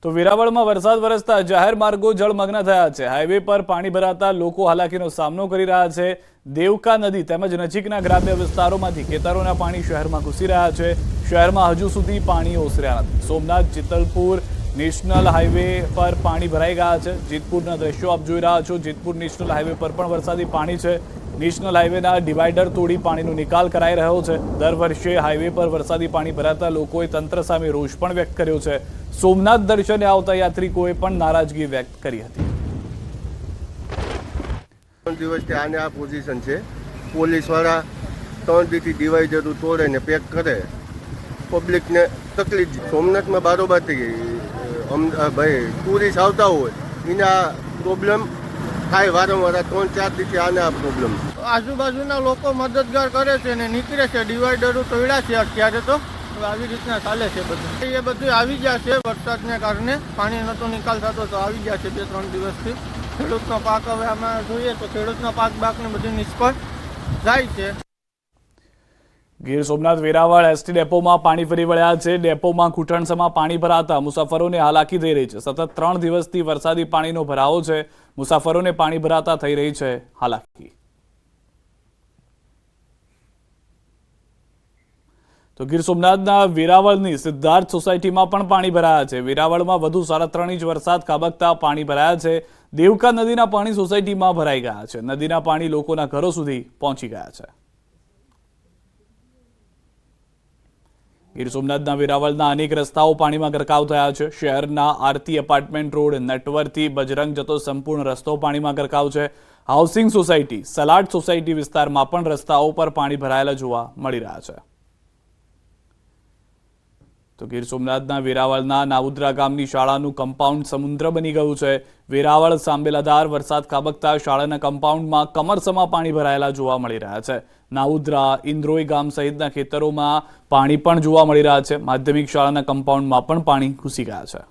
તો વેરાવળમાં વરસાદ વરસતા જાહેર માર્ગો જળમગ્ન થયા છે। હાઈવે પર પાણી ભરાતા લોકો હાલાકીનો સામનો કરી રહ્યા છે। દેવકા નદી તેમજ નજીકના ગ્રામ્ય વિસ્તારોમાંથી ખેતરોના પાણી શહેરમાં ઘૂસી રહ્યા છે। શહેરમાં હજુ સુધી પાણી ઓસર્યા નથી। સોમનાથ જેતલપુર નેશનલ હાઈવે પર પાણી ભરાઈ ગયા છે। જેતપુરના દ્રશ્યો આપ જોઈ રહ્યા છો। જેતપુર નેશનલ હાઈવે પર પણ વરસાદી પાણી છે। નેશનલ હાઈવેના ડિવાઈડર તોડી પાણીનો નિકાલ કરાઈ રહ્યો છે। દર વર્ષે હાઈવે પર વરસાદી પાણી ભરાતા લોકોએ તંત્ર સામે રોષ પણ વ્યક્ત કર્યો છે। સોમનાથ દર્શને આવતા યાત્રિકોએ પણ નારાજગી વ્યક્ત કરી હતી। 3 દિવસથી આને આ પોઝિશન છે। પોલીસવાળા 3 દીથી ડિવાઈડર તોડે ને પેક કરે, પબ્લિકને તકલીફ। સોમનાથમાં બારોબાર થઈ ગઈ। ભાઈ ટુરિસ્ટ આવતા હોય એના પ્રોબ્લેમ થાય વારંવાર। 3-4 દીથી આને આ પ્રોબ્લેમ। આજુબાજુના લોકો મદદગાર કરે છે ને નીકળે છે। ડિવાઈડરો તોડ્યા છે અત્યારે તો આવી રીતના ચાલે છે બધું। એ બધું આવી ગયા છે વરસાદને કારણે। પાણીનો તો નિકાલ થતો તો આવી ગયા છે 2-3 દિવસથી। ખેડૂતનો પાક હવે આમાં જોઈએ તો ખેડૂતનો પાકને બધું નિષ્ફળ જાય છે। ગીર સોમનાથ વેરાવળ એસટી ડેપોમાં પાણી ફરી વળ્યા છે। ડેપોમાં ઘૂંટણસમાં પાણી ભરાતા મુસાફરોને હાલાકી થઈ રહી છે। સતત 3 દિવસથી વરસાદી પાણીનો ભરાવો છે। મુસાફરોને પાણી ભરાતા થઈ રહી છે હાલાકી। તો ગીર સોમનાથના વેરાવળની સિદ્ધાર્થ સોસાયટીમાં પણ પાણી ભરાયા છે। વેરાવળમાં વધુ 3.5 ઇંચ વરસાદ ખાબકતા પાણી ભરાયા છે। દેવકા નદીના પાણી સોસાયટીમાં ભરાઈ ગયા છે। નદીના પાણી લોકોના ઘરો સુધી પહોંચી ગયા છે। ગીર સોમનાથના વેરાવળના અનેક રસ્તાઓ પાણીમાં ગરકાવ થયા છે। શહેરના આરતી એપાર્ટમેન્ટ રોડ નટવરથી બજરંગ જતો સંપૂર્ણ રસ્તો પાણીમાં ગરકાવ છે। હાઉસિંગ સોસાયટી સલાડ સોસાયટી વિસ્તારમાં પણ રસ્તાઓ પર પાણી ભરાયેલા જોવા મળી રહ્યા છે। તો ગીર સોમનાથના વેરાવળના નાઉદ્રા ગામની શાળાનું કમ્પાઉન્ડ સમુદ્ર બની ગયું છે। વેરાવળ સાંબેલાધાર વરસાદ ખાબકતા શાળાના કમ્પાઉન્ડમાં કમરસમાં પાણી ભરાયેલા જોવા મળી રહ્યા છે। નાઉદ્રા ઇન્દ્રોઈ ગામ સહિતના ખેતરોમાં પાણી પણ જોવા મળી રહ્યા છે। માધ્યમિક શાળાના કમ્પાઉન્ડમાં પણ પાણી ઘૂસી ગયા છે।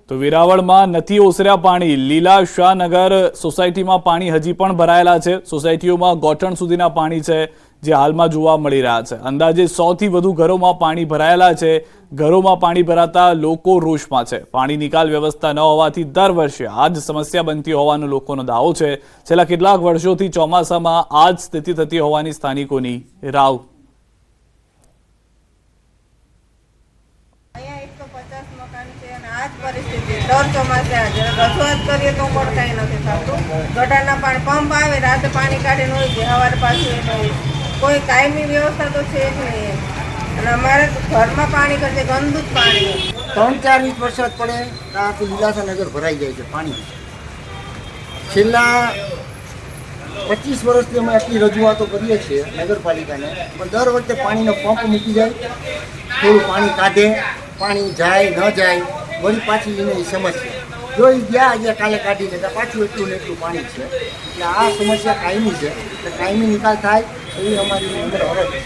તો વેરાવળમાં નથી ઓસર્યા પાણી। લીલા શાહનગર સોસાયટીમાં પાણી હજી પણ ભરાયેલા છે। સોસાયટીઓમાં ગોઠણ સુધીના પાણી છે જે હાલમાં જોવા મળી રહ્યા છે। અંદાજે 100 થી વધુ ઘરોમાં પાણી ભરાયેલા છે। ઘરોમાં પાણી ભરાતા લોકો રોષમાં છે। પાણી નિકાલ વ્યવસ્થા ન હોવાથી દર વર્ષે આ જ સમસ્યા બનતી હોવાનો લોકોનો દાવો છે। છેલ્લા કેટલાક વર્ષોથી ચોમાસામાં આ જ સ્થિતિ થતી હોવાની સ્થાનિકોની રાવ। દર ચોમાસે રજૂઆત કરીએ તો પણ કંઈ નથી થતું। ગટરના પાણી પંપ આવે, રાતે પાણી કાઢીને હોય છે, સવારે પાછું કોઈ કાયમી વ્યવસ્થા તો છે જ નહીં। અને અમારે ઘરમાં પાણી કરશે ગંદુ જ પાણી। 3-4 ઇંચ વરસાદ પડે તો આખું લીલાસાનગર ભરાઈ જાય છે પાણી। છેલ્લા 25 વર્ષથી અમે આટલી રજૂઆતો કરીએ છીએ નગરપાલિકાને, પણ દર વખતે પાણીનો પંપ મૂકી જાય, થોડું પાણી કાઢે, પાણી જાય ન જાય, વળી પાછી એની સમસ્યા। જો એ ગયા કાલે કાઢી લેતા પાછું એટલું ને એટલું પાણી છે। એટલે આ સમસ્યા કાયમી છે। એટલે કાયમી નિકાલ થાય એવી અમારી અંદર અરજ છે।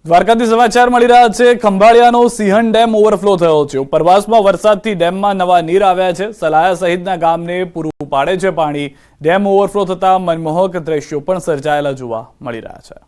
દ્વારકાથી સમાચાર મળી રહ્યા છે। ખંભાળિયાનો સિંહણ ડેમ ઓવરફ્લો થયો છે। ઉપરવાસમાં વરસાદથી ડેમમાં નવા નીર આવ્યા છે। સલાયા સહિતના ગામને પૂરું પાડે છે પાણી। ડેમ ઓવરફ્લો થતા મનમોહક દ્રશ્યો પણ સર્જાયેલા જોવા મળી રહ્યા છે।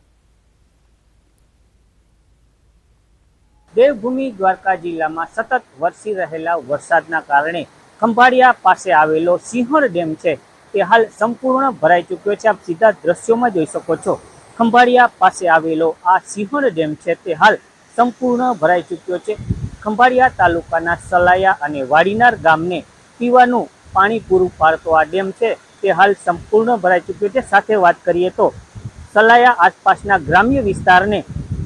દેવભૂમિ દ્વારકા જિલ્લામાં સતત વરસી રહેલા વરસાદના કારણે ખંભાળિયા પાસે આવેલો સિંહણ ડેમ છે તે હાલ સંપૂર્ણ ભરાઈ ચૂક્યો છે। આપ સીધા દ્રશ્યોમાં જોઈ શકો છો। ખંભાળિયા પાસે આવેલો આ સિંહણ ડેમ છે તે હાલ સંપૂર્ણ ભરાઈ ચૂક્યો છે। ખંભાળિયા તાલુકાના સલાયા અને વાડીનાર ગામને પીવાનું પાણી પૂરું પાડતો આ ડેમ છે તે હાલ સંપૂર્ણ ભરાઈ ચૂક્યો છે। સાથે વાત કરીએ તો સલાયા આસપાસના ગ્રામ્ય વિસ્તારને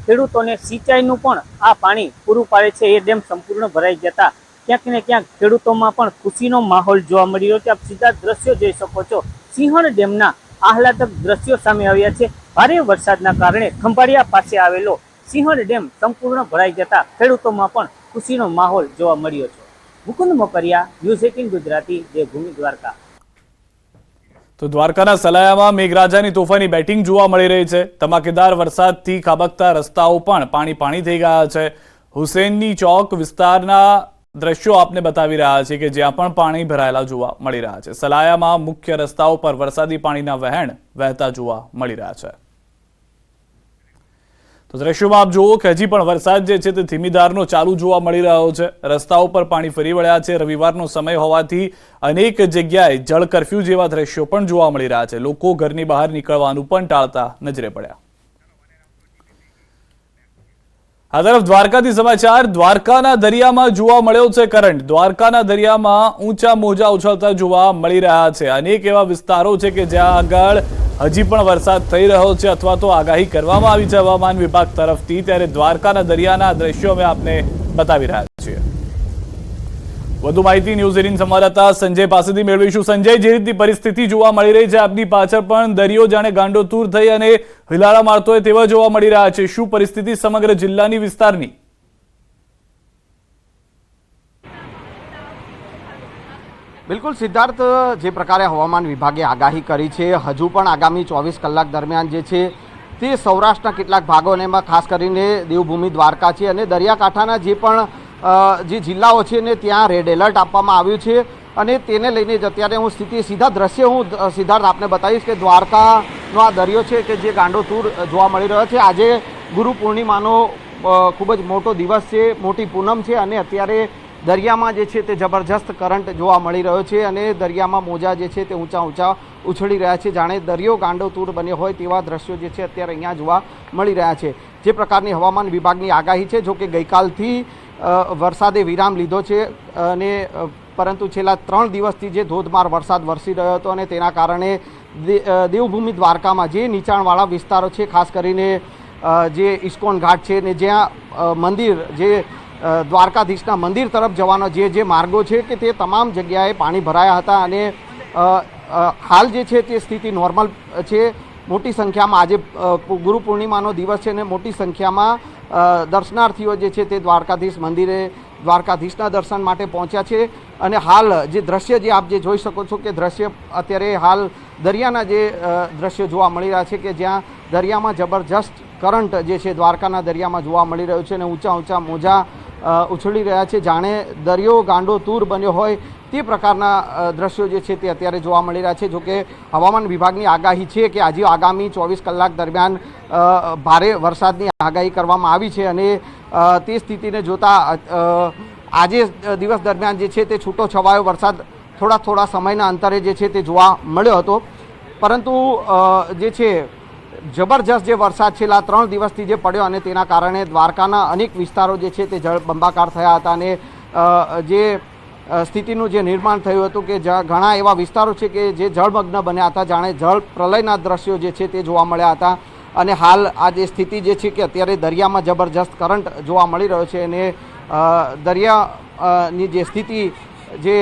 ખેડૂતોને સિંચાઈનું પણ આ પાણી પૂરું પાડે છે। એ ડેમ સંપૂર્ણ ભરાઈ જતા ક્યાંક ને ક્યાંક ખેડૂતોમાં પણ ખુશીનો માહોલ જોવા મળી રહ્યો છે। આપ સીધા દ્રશ્યો જોઈ શકો છો। સિંહણ ડેમના આહલાદક દ્રશ્યો સામે આવ્યા છે। ભારે વરસાદના કારણે ખંભાળિયા પાસે આવેલો સિંહણ ડેમ સંપૂર્ણ ભરાઈ જતા ખેડૂતોમાં પણ ખુશીનો માહોલ જોવા મળ્યો છે। મુકુંદ મોકરિયા, ન્યૂઝ 18 ગુજરાતી, દેવભૂમિ દ્વારકા। તો દ્વારકાના સલાયામાં મેઘરાજાની તોફાની બેટિંગ જોવા મળી રહી છે। ધમાકેદાર વરસાદથી ખાબકતા રસ્તાઓ પણ પાણી થઈ ગયા છે। હુસેનની ચોક વિસ્તારના દ્રશ્યો આપને બતાવી રહ્યા છે કે જ્યાં પણ પાણી ભરાયેલા જોવા મળી રહ્યા છે। સલાયામાં મુખ્ય રસ્તાઓ પર વરસાદી પાણીના વહેણ વહેતા જોવા મળી રહ્યા છે। તો દ્રશ્યોમાં આપ જુઓ કે હજી પણ વરસાદ જે છે તે ધીમીધારનો ચાલુ જોવા મળી રહ્યો છે. રસ્તાઓ પર પાણી ફરી વળ્યા છે. રવિવારનો સમય હોવાથી અનેક જગ્યાએ જળ કર્ફ્યુ જેવા દ્રશ્યો પણ જોવા મળી રહ્યા છે. લોકો ઘરની બહાર નીકળવાનું પણ ટાળતા નજરે પડ્યા. આ તરફ દ્વારકાથી સમાચાર. દ્વારકાના દરિયામાં જોવા મળ્યો છે કરંટ. દ્વારકાના દરિયામાં ઊંચા મોજા ઉછળતા જોવા મળી રહ્યા છે. અનેક એવા વિસ્તારો છે કે જ્યાં આગળ હજી પણ વરસાદ થઈ રહ્યો છે અથવા તો આગાહી કરવામાં આવી છે હવામાન વિભાગ તરફથી. ત્યારે દ્વારકાના દરિયાના દ્રશ્યો અમે આપને બતાવી રહ્યા છીએ. વધુ માહિતી ન્યૂઝ 18 સંવાદદાતા સંજય પાસેથી મેળવીશું. સંજય, જે રીતની પરિસ્થિતિ જોવા મળી રહી છે, આપની પાછળ પણ દરિયો જાણે ગાંડોતૂર થઈ અને હિલાળા મારતો હોય તેવા જોવા મળી રહ્યા છે. શું પરિસ્થિતિ સમગ્ર જિલ્લાની વિસ્તારની? બિલકુલ સિદ્ધાર્થ, જે પ્રકારે હવામાન વિભાગે આગાહી કરી છે, હજુ પણ આગામી 24 કલાક દરમિયાન જે છે તે સૌરાષ્ટ્રના કેટલાક ભાગો અને એમાં ખાસ કરીને દેવભૂમિ દ્વારકા છે અને દરિયાકાંઠાના જે પણ જે જિલ્લાઓ છે ને ત્યાં રેડ એલર્ટ આપવામાં આવ્યું છે. અને તેને લઈને જ અત્યારે હું સીધા દ્રશ્ય હું સિદ્ધાર્થ આપને બતાવીશ કે દ્વારકાનો આ દરિયો છે કે જે ગાંડોતૂર જોવા મળી રહ્યો છે. આજે ગુરુ પૂર્ણિમાનો ખૂબ જ મોટો દિવસ છે, મોટી પૂનમ છે અને અત્યારે દરિયામાં જે છે તે જબરજસ્ત કરંટ જોવા મળી રહ્યો છે અને દરિયામાં મોજા જે છે તે ઊંચા ઉછળી રહ્યા છે. જાણે દરિયો ગાંડોતૂર બન્યો હોય તેવા દ્રશ્યો જે છે અત્યારે અહીંયા જોવા મળી રહ્યા છે. જે પ્રકારની હવામાન વિભાગની આગાહી છે, જો કે ગઈકાલથી વરસાદે વિરામ લીધો છે અને પરંતુ છેલ્લા 3 દિવસથી જે ધોધમાર વરસાદ વરસી રહ્યો હતો અને તેના કારણે દેવભૂમિ દ્વારકામાં જે નીચાણવાળા વિસ્તારો છે, ખાસ કરીને જે ઇસ્કોન ઘાટ છે ને જ્યાં મંદિર જે દ્વારકાધીશના મંદિર તરફ જવાનો જે માર્ગો છે કે તે તમામ જગ્યાએ પાણી ભરાયા હતા અને હાલ જે છે તે સ્થિતિ નોર્મલ છે. મોટી સંખ્યામાં આજે ગુરુ પૂર્ણિમાનો દિવસ છે અને મોટી સંખ્યામાં દર્શનાર્થીઓ જે છે તે દ્વારકાધીશ મંદિરે દ્વારકાધીશના દર્શન માટે પહોંચ્યા છે. અને હાલ જે દ્રશ્ય જે આપ જે જોઈ શકો છો કે દ્રશ્ય અત્યારે હાલ દરિયાના જે દ્રશ્યો જોવા મળી રહ્યા છે કે જ્યાં દરિયામાં જબરજસ્ત કરંટ જે છે દ્વારકાના દરિયામાં જોવા મળી રહ્યું છે અને ઊંચા મોજા ઉછળી રહ્યા છે. જાણે દરિયો ગાંડોતૂર બન્યો હોય તે પ્રકારના દ્રશ્યો જે છે તે અત્યારે જોવા મળી રહ્યા છે. જોકે હવામાન વિભાગની આગાહી છે કે આજે આગામી 24 કલાક દરમિયાન ભારે વરસાદની આગાહી કરવામાં આવી છે અને તે સ્થિતિને જોતા આજે દિવસ દરમિયાન જે છે તે છૂટો છવાયો વરસાદ થોડા સમયના અંતરે જે છે તે જોવા મળ્યો હતો. પરંતુ જે છે જબરજસ્ત જે વરસાદ છેલ્લા 3 દિવસથી જે પડ્યો અને તેના કારણે દ્વારકાના અનેક વિસ્તારો જે છે તે જળબંબાકાર થયા હતા અને જે સ્થિતિનું જે નિર્માણ થયું હતું કે ઘણા એવા વિસ્તારો છે કે જે જળમગ્ન બન્યા હતા, જાણે જળ પ્રલયના દ્રશ્યો જે છે તે જોવા મળ્યા હતા. અને હાલ આ જે સ્થિતિ જે છે કે અત્યારે દરિયામાં જબરજસ્ત કરંટ જોવા મળી રહ્યો છે અને દરિયાની જે સ્થિતિ જે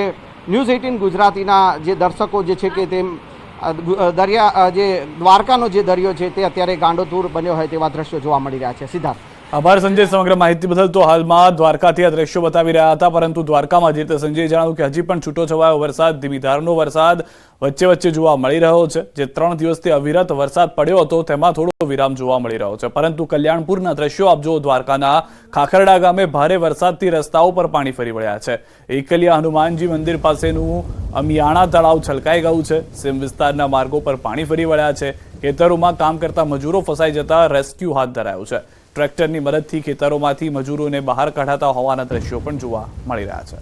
ન્યૂઝ 18 ગુજરાતીના જે દર્શકો જે છે કે તેમ દરિયા જે દ્વારકાનો જે દરિયો છે તે અત્યારે ગાંડોતૂર બન્યો હોય તેવા દ્રશ્યો જોવા મળી રહ્યા છે. સિદ્ધાર્થ, આભાર સંજય સમગ્ર માહિતી બદલ. તો હાલમાં દ્વારકાથી આ દ્રશ્યો બતાવી રહ્યા હતા, પરંતુ દ્વારકામાં જે રીતે સંજય જણાવ્યું કે હજી પણ છૂટો છવાયો વરસાદ, ધીમીધારનો વરસાદ વચ્ચે જોવા મળી રહ્યો છે. જે 3 દિવસથી અવિરત વરસાદ પડ્યો હતો તેમાં થોડો વિરામ જોવા મળી રહ્યો છે. પરંતુ કલ્યાણપુરના દ્રશ્યો આપ જુઓ. દ્વારકાના ખાખરડા ગામે ભારે વરસાદથી રસ્તાઓ પર પાણી ફરી વળ્યા છે. એકલિયા હનુમાનજી મંદિર પાસેનું અમિયાણા તળાવ છલકાઈ ગયું છે. સીમ વિસ્તારના માર્ગો પર પાણી ફરી વળ્યા છે. ખેતરોમાં કામ કરતા મજૂરો ફસાઈ જતા રેસ્ક્યુ હાથ ધરાયું છે. ટ્રેક્ટરની મદદથી ખેતરોમાંથી મજૂરોને બહાર કાઢાતા હોવાના દ્રશ્યો પણ જોવા મળી રહ્યા છે.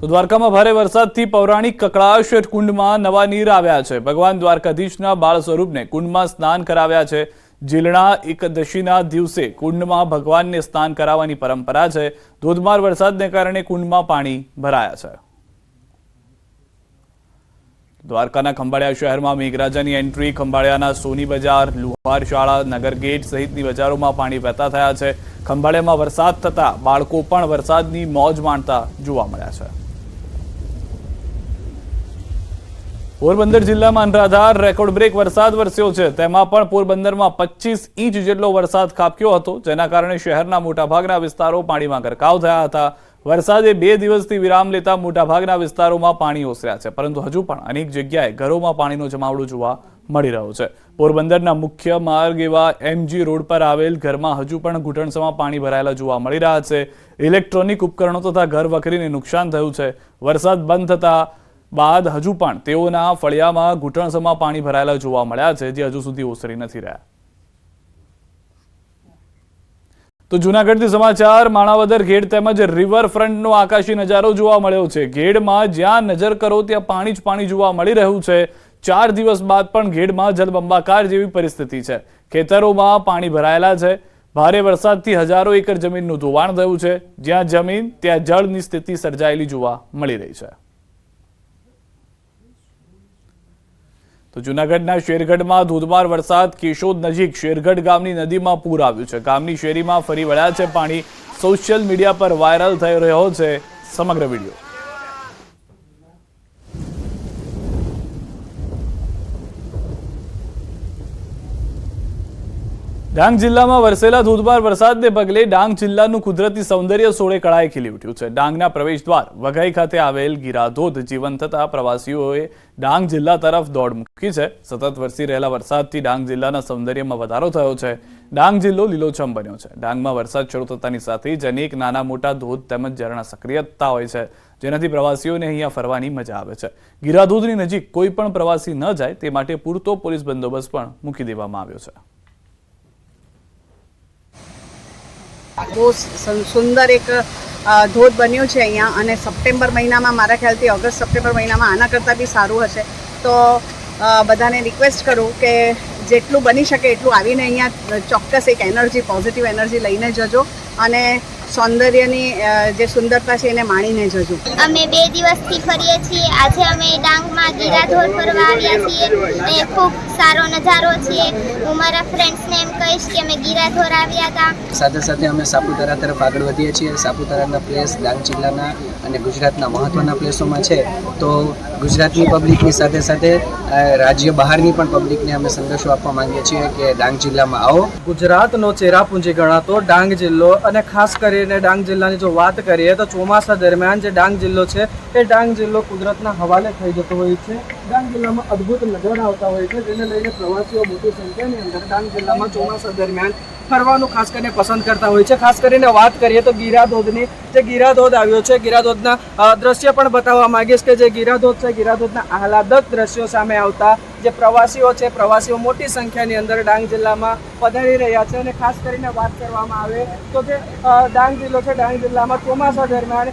તો દ્વારકામાં ભારે વરસાદથી પૌરાણિક કકળાશ કુંડમાં નવા નીર આવ્યા છે. ભગવાન દ્વારકાધીશના બાળ સ્વરૂપને કુંડમાં સ્નાન કરાવ્યા છે. જીલણા એકાદશીના દિવસે કુંડમાં ભગવાનને સ્નાન કરાવવાની પરંપરા છે. ધોધમાર વરસાદને કારણે કુંડમાં પાણી ભરાયા છે. દ્વારકાના ખંભાળિયા શહેરમાં મેઘરાજાની એન્ટ્રી. ખંભાળિયાના સોની બજાર, લુહાર શાળા, નગર ગેટ સહિતની બજારોમાં પાણી વહેતા થયા છે. ખંભાળિયામાં વરસાદ થતા બાળકો પણ વરસાદની મોજ માણતા જોવા મળ્યા છે. પોરબંદર જિલ્લામાં અનરાધાર રેકોર્ડ બ્રેક વરસાદ વરસ્યો છે. તેમાં પણ પોરબંદરમાં 25 ઇંચ જેટલો વરસાદ ખાબક્યો હતો, જેના કારણે શહેરના મોટાભાગના વિસ્તારો પાણીમાં ગરકાવ થયા હતા. વરસાદે 2 દિવસથી વિરામ લેતા મોટાભાગના વિસ્તારોમાં પાણી ઓસર્યા છે, પરંતુ હજુ પણ અનેક જગ્યાએ ઘરોમાં પાણીનો જમાવડો જોવા મળી રહ્યો છે. પોરબંદરના મુખ્ય માર્ગ એવા MG રોડ પર આવેલ ઘરમાં હજુ પણ ઘૂંટણસમાં પાણી ભરાયેલા જોવા મળી રહ્યા છે. ઇલેક્ટ્રોનિક ઉપકરણો તથા ઘર વખરીને નુકસાન થયું છે. વરસાદ બંધ થતા બાદ હજુ પણ તેઓના ફળિયામાં ઘૂંટણસમાં પાણી ભરાયેલા જોવા મળ્યા છે, જે હજુ સુધી ઓસરી નથી રહ્યા. તો જૂનાગઢથી સમાચાર. માણાવદર ગેટ તેમજ રિવરફ્રન્ટનો આકાશી નજારો જોવા મળ્યો છે. ગેડમાં જ્યાં નજર કરો ત્યાં પાણી જ પાણી જોવા મળી રહ્યું છે. 4 દિવસ બાદ પણ ગેડમાં જળબંબાકાર જેવી પરિસ્થિતિ છે. ખેતરોમાં પાણી ભરાયેલા છે. ભારે વરસાદથી હજારો એકર જમીનનું ધોવાણ થયું છે. જ્યાં જમીન ત્યાં જળની સ્થિતિ સર્જાયેલી જોવા મળી રહી છે. તો જૂનાગઢના શેરગઢમાં ધોધમાર વરસાદ. કેશોદ નજીક શેરગઢ ગામની નદીમાં પૂર આવ્યું છે. ગામની શેરીમાં ફરી વળ્યા છે પાણી. સોશિયલ મીડિયા પર વાયરલ થઈ રહ્યો છે સમગ્ર વિડીયો. ડાંગ જિલ્લામાં વરસેલા ધોધમાર વરસાદને પગલે ડાંગ જિલ્લાનું કુદરતી સૌંદર્ય સોળે કળાએ ખીલી ઉઠ્યું છે. ડાંગના પ્રવેશદ્વાર વઘઈ ખાતે આવેલ ગીરાધોધ જીવંત થતા પ્રવાસીઓએ ડાંગ જિલ્લા તરફ દોડ મૂકી છે. સતત વરસી રહેલા વરસાદથી ડાંગ જિલ્લાના સૌંદર્યમાં વધારો થયો છે. ડાંગ જિલ્લો લીલોછમ બન્યો છે. ડાંગમાં વરસાદ શરૂ થતાની સાથે જ અનેક નાના મોટા ધોધ તેમજ ઝરણા સક્રિયતા હોય છે, જેનાથી પ્રવાસીઓને અહીંયા ફરવાની મજા આવે છે. ગીરાધોધની નજીક કોઈ પણ પ્રવાસી ન જાય તે માટે પૂરતો પોલીસ બંદોબસ્ત પણ મૂકી દેવામાં આવ્યો છે. બહુ સુંદર એક ધોધ બન્યું છે અહીંયા, અને સપ્ટેમ્બર મહિનામાં, મારા ખ્યાલથી ઓગસ્ટ સપ્ટેમ્બર મહિનામાં આના કરતાં બી સારું હશે. તો બધાને રિક્વેસ્ટ કરું કે જેટલું બની શકે એટલું આવીને અહીંયા ચોક્કસ એક એનર્જી, પોઝિટિવ એનર્જી લઈને જજો અને સૌંદર્યની જે સુંદરતા છે એને માણીને જજો. અમે 2 દિવસથી ફરીએ છીએ. આજે અમે ડાંગમાં ગીરાધોધ ફરવા આવ્યા છીએ. એ ખૂબ સારો નજારો છે. હું મારા ફ્રેન્ડ્સને એમ કહીશ કે અમે ગીરાધોધ આવ્યા હતા. સાથે સાથે અમે સાપુતારા તરફ આગળ વધીએ છીએ. સાપુતારાના પ્લેસ ડાંગ જિલ્લાના અને ગુજરાતના મહત્ત્વના પ્લેસોમાં છે. તો ગુજરાતની પબ્લિકની સાથે સાથે રાજ્ય બહારની પણ પબ્લિકને અમે સંદેશો આપવા માંગીએ છીએ કે ડાંગ જિલ્લામાં આવો. ગુજરાતનો ચેરાપુંજી ગણાતો ડાંગ જિલ્લો, અને ખાસ કરીને ડાંગ જિલ્લાની જો વાત કરીએ તો ચોમાસા દરમિયાન જે ડાંગ જિલ્લો છે એ ડાંગ જિલ્લો કુદરતના હવાલે થઈ જતો હોય છે. ડાંગ જિલ્લામાં અદ્ભુત નજારા આવતા હોય છે, જેને લઈને પ્રવાસીઓ મોટી સંખ્યાની અંદર ડાંગ જિલ્લામાં ચોમાસા દરમિયાન ફરવાનું ખાસ કરીને પસંદ કરતા હોય છે. ખાસ કરીને વાત કરીએ તો ગીરાધોધની, જે ગીરાધોધ આવ્યો છે, ગીરાધોધના દ્રશ્ય પણ બતાવવા માંગીશ કે જે ગીરાધોધ છે, ગીરાધોધના આહલાદક દ્રશ્યો સામે આવતા જે પ્રવાસીઓ છે, પ્રવાસીઓ મોટી સંખ્યાની અંદર ડાંગ જિલ્લામાં પધારી રહ્યા છે. અને ખાસ કરીને વાત કરવામાં આવે તો જે ડાંગ જિલ્લો છે, ડાંગ જિલ્લામાં ચોમાસા દરમિયાન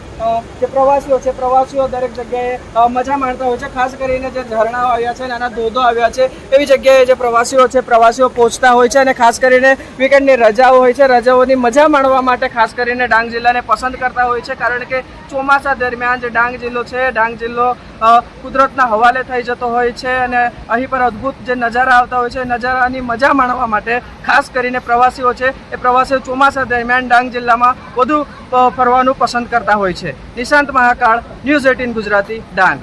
જે પ્રવાસીઓ છે, પ્રવાસીઓ દરેક જગ્યાએ મજા માણતા હોય છે. ખાસ કરીને જે ઝરણાઓ આવ્યા છે, નાના ધોધો આવ્યા છે, એવી જગ્યાએ જે પ્રવાસીઓ છે, પ્રવાસીઓ પહોંચતા હોય છે. અને ખાસ કરીને વીકેન્ડની રજાઓ હોય છે, રજાઓની મજા માણવા માટે ખાસ કરીને ડાંગ જિલ્લાને પસંદ કરતા હોય છે. કારણ કે ચોમાસા દરમિયાન જે ડાંગ જિલ્લો છે, ડાંગ જિલ્લો કુદરતના હવાલે થઈ જતો હોય છે, અને અહીં પર અદ્ભુત જે નજારા આવતા હોય છે, નજારાની મજા માણવા માટે ખાસ કરીને પ્રવાસીઓ છે, એ પ્રવાસીઓ ચોમાસા દરમિયાન ડાંગ જિલ્લામાં વધુ ફરવાનું પસંદ કરતા હોય છે. નિશાંત મહાકાળ, ન્યૂઝ 18 ગુજરાતી, ડાંગ.